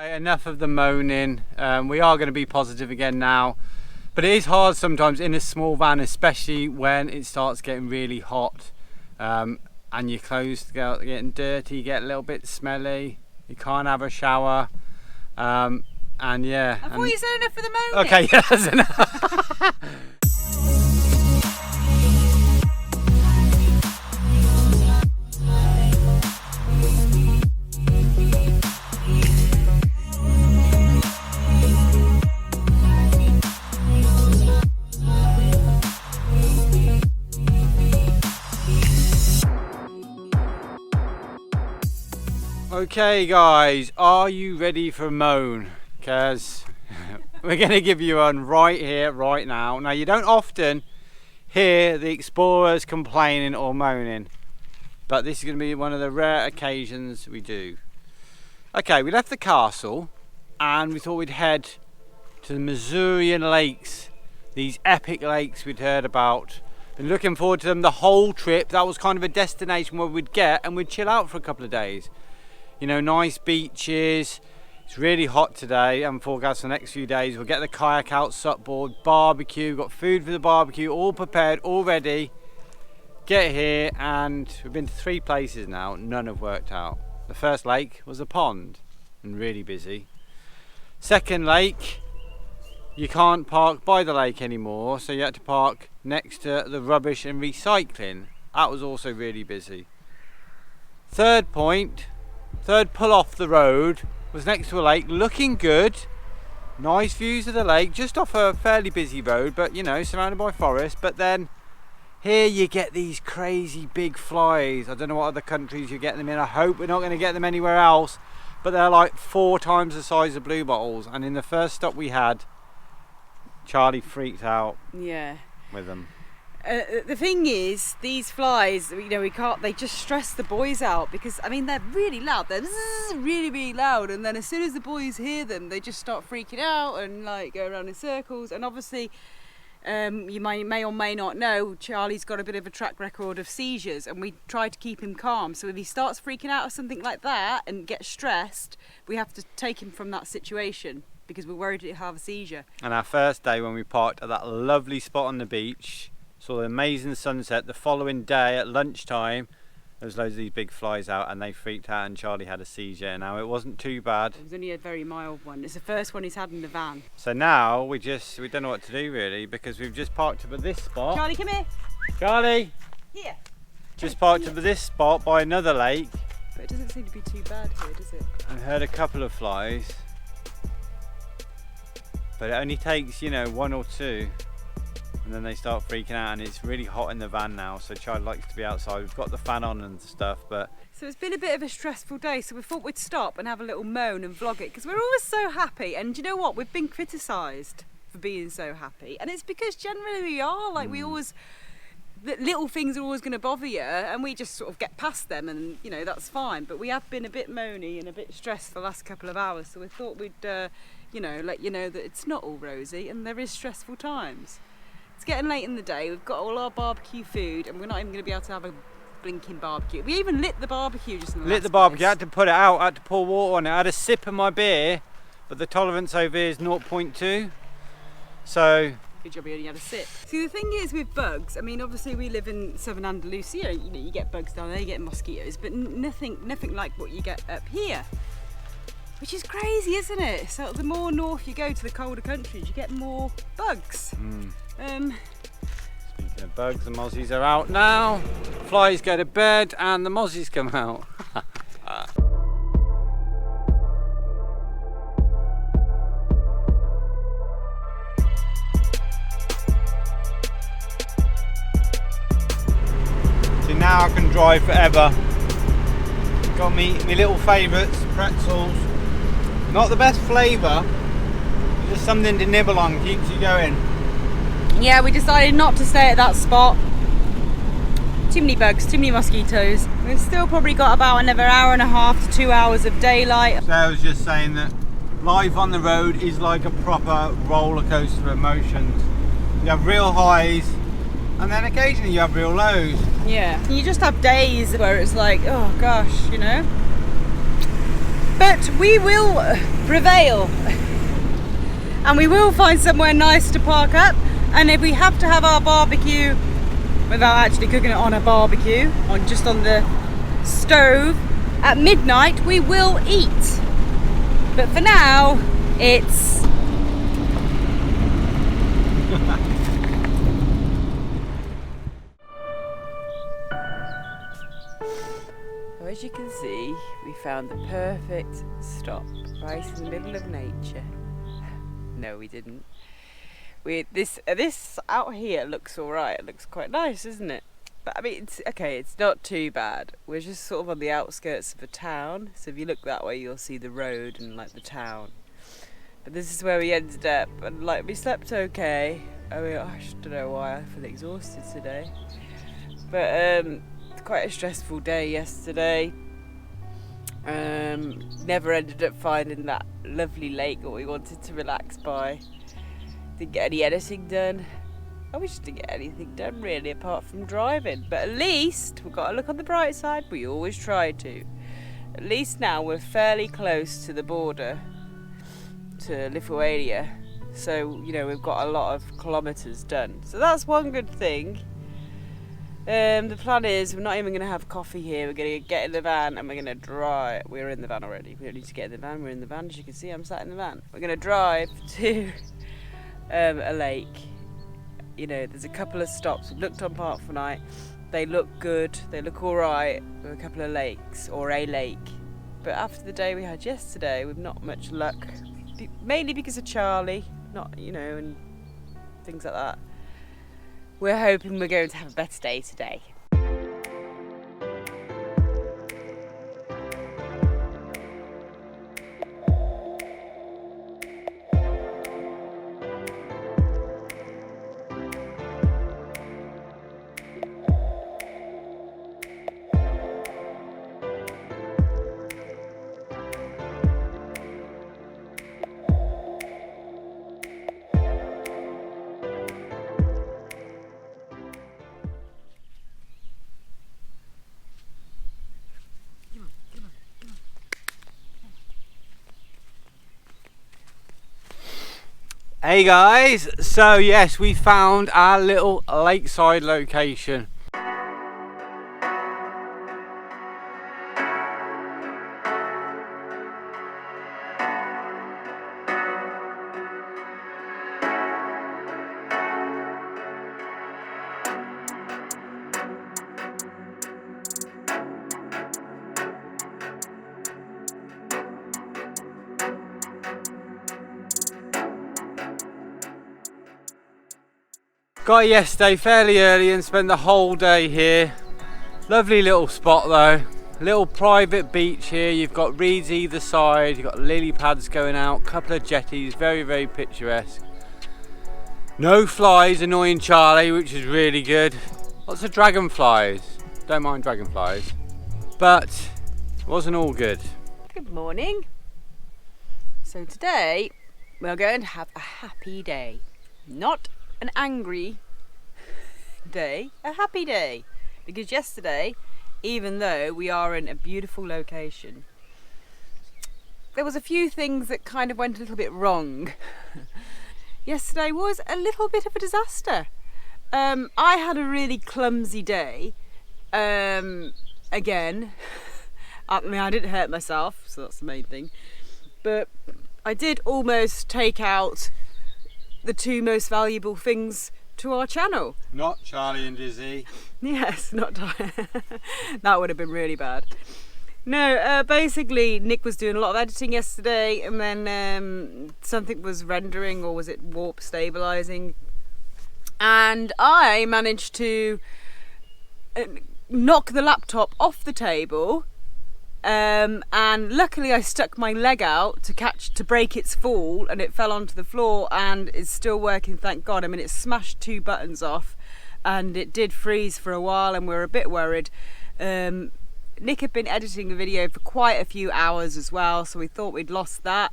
Enough of the moaning. We are going to be positive again now, but it is hard sometimes in a small van, especially when it starts getting really hot, and your clothes start getting dirty, you get a little bit smelly, you can't have a shower, and yeah. I thought you said enough for the moaning. Okay, yeah, that's enough. Okay guys, are you ready for a moan? Because we're going to give you one right here, right now. Now you don't often hear the explorers complaining or moaning, but this is going to be one of the rare occasions we do. Okay, we left the castle and we thought we'd head to the Masurian Lakes. These epic lakes we'd heard about. Been looking forward to them the whole trip. That was kind of a destination where we'd get and we'd chill out for a couple of days. You know, nice beaches. It's really hot today and forecast for the next few days. We'll get the kayak out, supboard, barbecue, got food for the barbecue, all prepared, all ready. Get here, and we've been to 3 places now, none have worked out. The first lake was a pond and really busy. Second lake, you can't park by the lake anymore, so you had to park next to the rubbish and recycling. That was also really busy. Third pull off the road was next to a lake, looking good, nice views of the lake, just off a fairly busy road, but you know, surrounded by forest. But then here you get these crazy big flies. I don't know what other countries you're getting them in. I hope we're not going to get them anywhere else, but they're like 4 times the size of blue bottles. And in the first stop we had, Charlie freaked out. Yeah. With them. The thing is, these flies, you know, they just stress the boys out because, I mean, they're really loud. They're really, really loud. And then as soon as the boys hear them, they just start freaking out and like go around in circles. And obviously, you may or may not know, Charlie's got a bit of a track record of seizures, and we try to keep him calm. So if he starts freaking out or something like that and gets stressed, we have to take him from that situation because we're worried he'll have a seizure. And our first day when we parked at that lovely spot on the beach, saw the amazing sunset. The following day at lunchtime, there was loads of these big flies out and they freaked out and Charlie had a seizure. Now it wasn't too bad. It was only a very mild one. It's the first one he's had in the van. So now we don't know what to do really, because we've just parked up at this spot. Charlie, come here. Charlie! Here. Just parked up at this spot by another lake. But it doesn't seem to be too bad here, does it? And heard a couple of flies. But it only takes, you know, 1 or 2. And then they start freaking out, and it's really hot in the van now, so Charlie likes to be outside. We've got the fan on and stuff, but... So it's been a bit of a stressful day, so we thought we'd stop and have a little moan and vlog it, because we're always so happy. And you know what? We've been criticised for being so happy, and it's because generally we are. Like, we always... The little things are always going to bother you, and we just sort of get past them, and, you know, that's fine. But we have been a bit moany and a bit stressed for the last couple of hours, so we thought we'd, you know, let you know that it's not all rosy, and there is stressful times. It's getting late in the day, we've got all our barbecue food and we're not even going to be able to have a blinking barbecue. We even lit the barbecue just in the Lit the barbecue, I had to put it out, I had to pour water on it. I had a sip of my beer, but the tolerance over here is 0.2. So... Good job you only had a sip. See, the thing is with bugs, I mean, obviously we live in southern Andalusia, you know, you get bugs down there, you get mosquitoes, but nothing like what you get up here. Which is crazy, isn't it? So the more north you go to the colder countries, you get more bugs. Speaking of bugs, the mozzies are out now. Flies go to bed and the mozzies come out. See, now I can drive forever. Got me little favourites, pretzels. Not the best flavour, just something to nibble on, keeps you going. Yeah, we decided not to stay at that spot. Too many bugs, too many mosquitoes. We've still probably got about another hour and a half to 2 hours of daylight. So I was just saying that life on the road is like a proper roller coaster of emotions. You have real highs and then occasionally you have real lows. Yeah, you just have days where it's like, oh gosh, you know. But we will prevail. And we will find somewhere nice to park up. And if we have to have our barbecue without actually cooking it on a barbecue, just on the stove at midnight, we will eat. But for now, it's... So as you can see, we found the perfect stop right in the middle of nature. No, we didn't. This out here looks alright. It looks quite nice, isn't it? But I mean, it's okay. It's not too bad. We're just sort of on the outskirts of a town. So if you look that way, you'll see the road and like the town. But this is where we ended up, and like we slept okay. I mean, I don't know why I feel exhausted today. But quite a stressful day yesterday. Never ended up finding that lovely lake that we wanted to relax by. Didn't get any editing done. I wish didn't get anything done really apart from driving. But at least we've got to look on the bright side. We always try to. At least now we're fairly close to the border to Lithuania. So, you know, we've got a lot of kilometres done. So that's one good thing. The plan is we're not even going to have coffee here. We're going to get in the van and we're going to drive. We're in the van already. We don't need to get in the van. We're in the van. As you can see, I'm sat in the van. We're going to drive to a lake. You know, there's a couple of stops. We've looked on Park for Night. They look good. They look all right. With a couple of lakes or a lake. But after the day we had yesterday, we've not much luck. Mainly because of Charlie, not, you know, and things like that. We're hoping we're going to have a better day today. Hey guys, so yes, we found our little lakeside location. Got here yesterday fairly early and spent the whole day here. Lovely little spot though. Little private beach here. You've got reeds either side. You've got lily pads going out. Couple of jetties. Very, very picturesque. No flies annoying Charlie, which is really good. Lots of dragonflies. Don't mind dragonflies. But it wasn't all good. Good morning. So today we're going to have a happy day. Not an angry day, a happy day, because yesterday, even though we are in a beautiful location, there was a few things that kind of went a little bit wrong. Yesterday was a little bit of a disaster. I had a really clumsy day. Again, I mean, I didn't hurt myself, so that's the main thing, but I did almost take out the two most valuable things to our channel. Not Charlie and Dizzy. Yes, not that would have been really bad. No, basically Nick was doing a lot of editing yesterday, and then something was rendering, or was it warp stabilizing, and I managed to knock the laptop off the table. And luckily I stuck my leg out to break its fall, and it fell onto the floor and it's still working, thank God. I mean, it smashed two buttons off and it did freeze for a while, and we were a bit worried. Nick had been editing the video for quite a few hours as well, so we thought we'd lost that.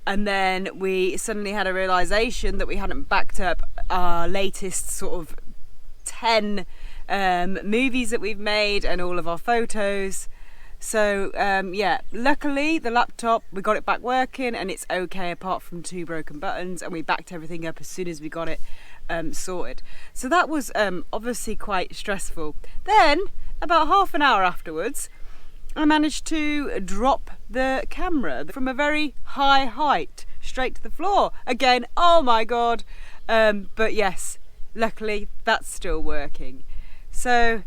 And then we suddenly had a realisation that we hadn't backed up our latest sort of 10 movies that we've made and all of our photos. So yeah, luckily the laptop, we got it back working and it's okay apart from 2 broken buttons, and we backed everything up as soon as we got it sorted. So that was obviously quite stressful. Then about half an hour afterwards, I managed to drop the camera from a very high height straight to the floor. Again, oh my god. But yes, luckily that's still working. So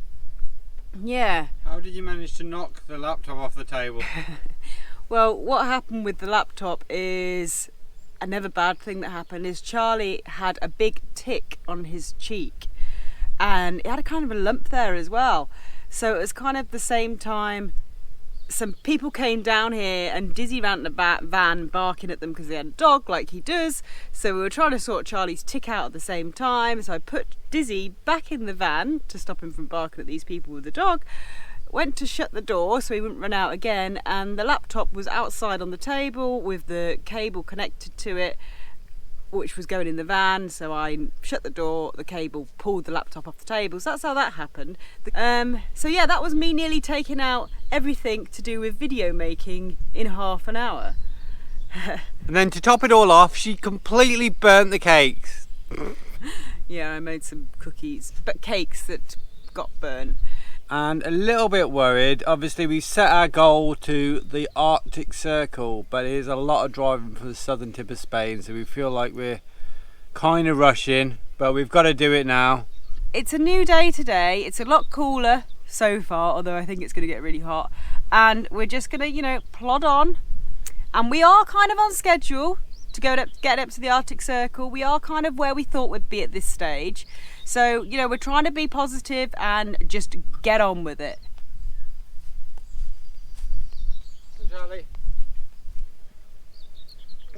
yeah. How did you manage to knock the laptop off the table? Well, what happened with the laptop is another bad thing that happened is Charlie had a big tick on his cheek, and he had a kind of a lump there as well. So it was kind of the same time some people came down here and Dizzy ran the van barking at them because they had a dog like he does. So we were trying to sort Charlie's tick out at the same time. So I put Dizzy back in the van to stop him from barking at these people with the dog. Went to shut the door so he wouldn't run out again, and the laptop was outside on the table with the cable connected to it, which was going in the van. So I shut the door, the cable pulled the laptop off the table. So that's how that happened. So yeah, that was me nearly taking out everything to do with video making in half an hour. And then to top it all off, she completely burnt the cakes. Yeah, I made some cookies, but cakes that got burnt. And a little bit worried. Obviously we set our goal to the Arctic Circle, but it is a lot of driving from the southern tip of Spain, so we feel like we're kind of rushing, but we've got to do it now. It's a new day today. It's a lot cooler so far, although I think it's going to get really hot, and we're just going to, you know, plod on. And we are kind of on schedule to get up to the Arctic Circle. We are kind of where we thought we'd be at this stage. So, you know, we're trying to be positive and just get on with it. Charlie.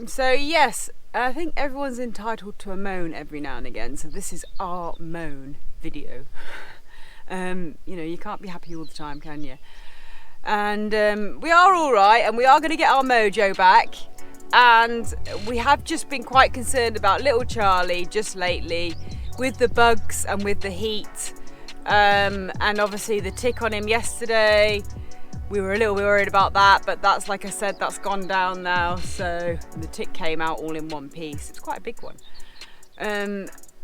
So yes, I think everyone's entitled to a moan every now and again. So this is our moan video. You know, you can't be happy all the time, can you? And we are all right, and we are going to get our mojo back. And we have just been quite concerned about little Charlie just lately, with the bugs and with the heat, and obviously the tick on him yesterday. We were a little bit worried about that, but that's, like I said, that's gone down now. So the tick came out all in one piece. It's quite a big one.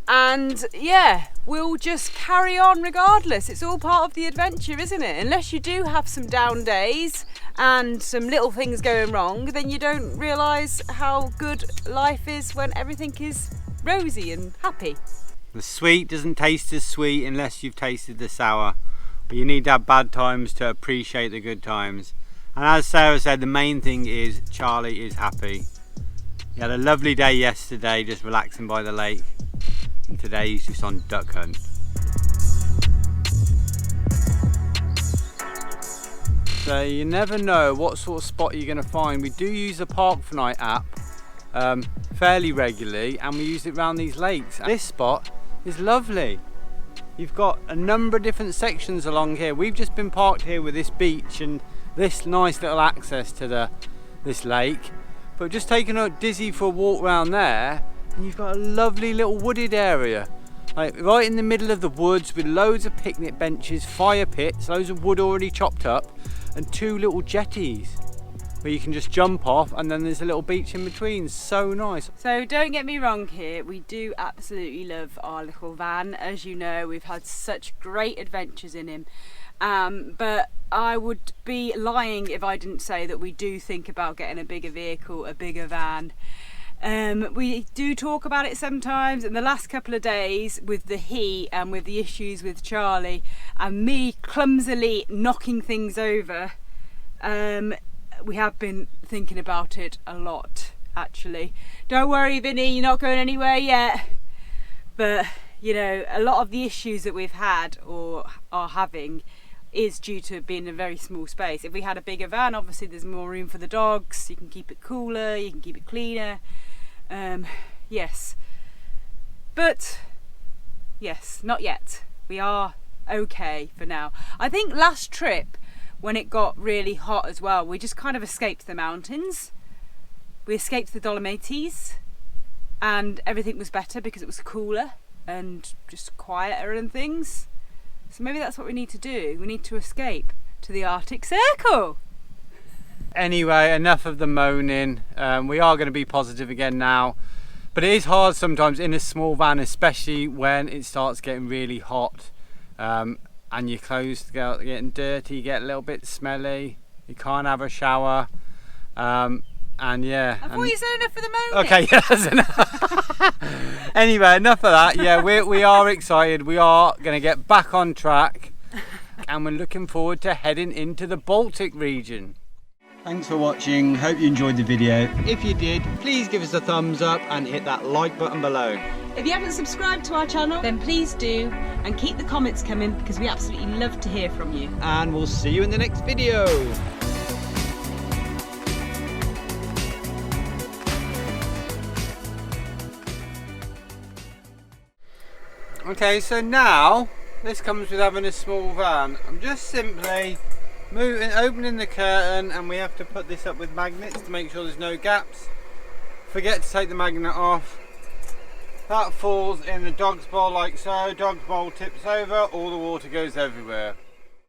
And yeah, we'll just carry on regardless. It's all part of the adventure, isn't it? Unless you do have some down days and some little things going wrong, then you don't realise how good life is when everything is rosy and happy. The sweet doesn't taste as sweet unless you've tasted the sour. But you need to have bad times to appreciate the good times. And as Sarah said, the main thing is Charlie is happy. He had a lovely day yesterday just relaxing by the lake, and today he's just on duck hunt. So you never know what sort of spot you're going to find. We do use the Park for Night app fairly regularly, and we use it around these lakes. This spot is lovely. You've got a number of different sections along here. We've just been parked here with this beach and this nice little access to this lake, but just taking out Dizzy for a walk around there, and you've got a lovely little wooded area, like right in the middle of the woods, with loads of picnic benches, fire pits, loads of wood already chopped up, and 2 little jetties where you can just jump off, and then there's a little beach in between. So nice. So don't get me wrong here, we do absolutely love our little van. As you know, we've had such great adventures in him, but I would be lying if I didn't say that we do think about getting a bigger vehicle, a bigger van. We do talk about it sometimes. In the last couple of days with the heat and with the issues with Charlie and me clumsily knocking things over, we have been thinking about it a lot, actually. Don't worry, Vinny, you're not going anywhere yet. But, you know, a lot of the issues that we've had or are having is due to being in a very small space. If we had a bigger van, obviously there's more room for the dogs. You can keep it cooler, you can keep it cleaner. Yes. But, yes, not yet. We are okay for now. I think last trip, when it got really hot as well, we just kind of escaped the mountains. We escaped the Dolomites, and everything was better because it was cooler and just quieter and things. So maybe that's what we need to do. We need to escape to the Arctic Circle. Anyway, enough of the moaning. We are going to be positive again now. But it is hard sometimes in a small van, especially when it starts getting really hot. And your clothes start getting dirty, get a little bit smelly. You can't have a shower. And yeah. I thought you said enough for the moaning. Okay, yeah, that's enough. Anyway, enough of that. Yeah, we are excited. We are going to get back on track. And we're looking forward to heading into the Baltic region. Thanks for watching, hope you enjoyed the video. If you did, please give us a thumbs up and hit that like button below. If you haven't subscribed to our channel, then please do, and keep the comments coming because we absolutely love to hear from you. And we'll see you in the next video. Okay, so now this comes with having a small van. I'm just simply opening the curtain, and we have to put this up with magnets to make sure there's no gaps. Forget to take the magnet off. That falls in the dog's bowl like so. Dog's bowl tips over, all the water goes everywhere.